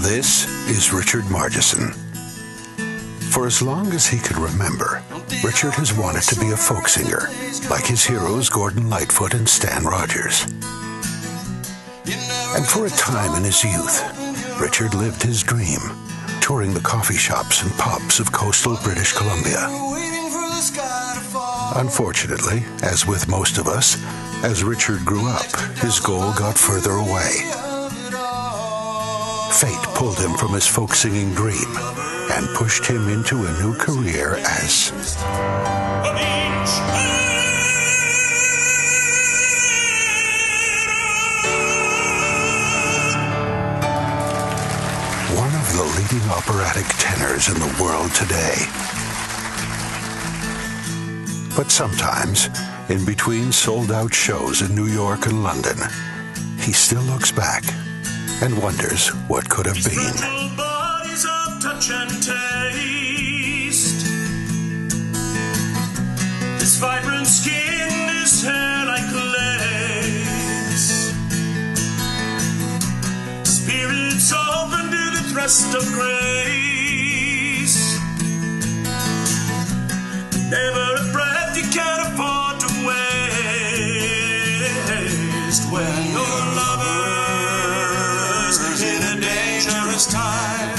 This is Richard Margison. For as long as he could remember, Richard has wanted to be a folk singer, like his heroes Gordon Lightfoot and Stan Rogers. And for a time in his youth, Richard lived his dream, touring the coffee shops and pubs of coastal British Columbia. Unfortunately, as with most of us, as Richard grew up, his goal got further away. Fate pulled him from his folk singing dream and pushed him into a new career as one of the leading operatic tenors in the world today. But sometimes, in between sold-out shows in New York and London, he still looks back and wonders what could have been. Bodies of touch and taste. This vibrant skin, this hair like lace. Spirits open to the thrust of grace. Never a breath you can't afford to waste when you're lovers in a dangerous time.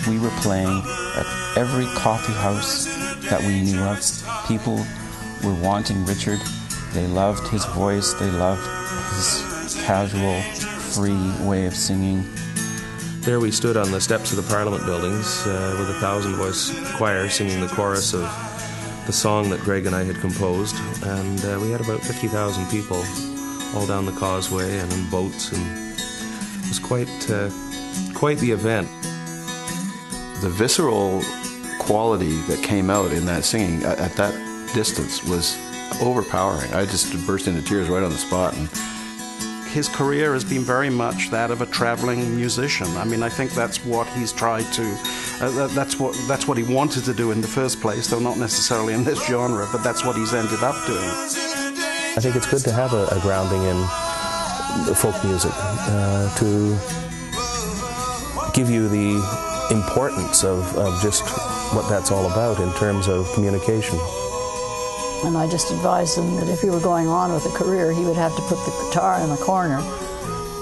We were playing at every coffee house that we knew of. People were wanting Richard. They loved his voice. They loved his casual, free way of singing. There we stood on the steps of the Parliament buildings with a 1,000-voice choir singing the chorus of the song that Greg and I had composed, and we had about 50,000 people all down the causeway and in boats, and it was quite the event. The visceral quality that came out in that singing at that distance was overpowering. I just burst into tears right on the spot. And his career has been very much that of a traveling musician. I mean, I think that's what he's tried to, that's what he wanted to do in the first place, though not necessarily in this genre, but that's what he's ended up doing. I think it's good to have a grounding in folk music, to give you the importance of just what that's all about in terms of communication. And I just advised him that if he were going on with a career, he would have to put the guitar in the corner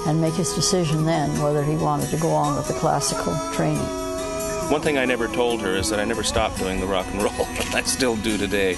and make his decision then whether he wanted to go on with the classical training. One thing I never told her is that I never stopped doing the rock and roll, and I still do today.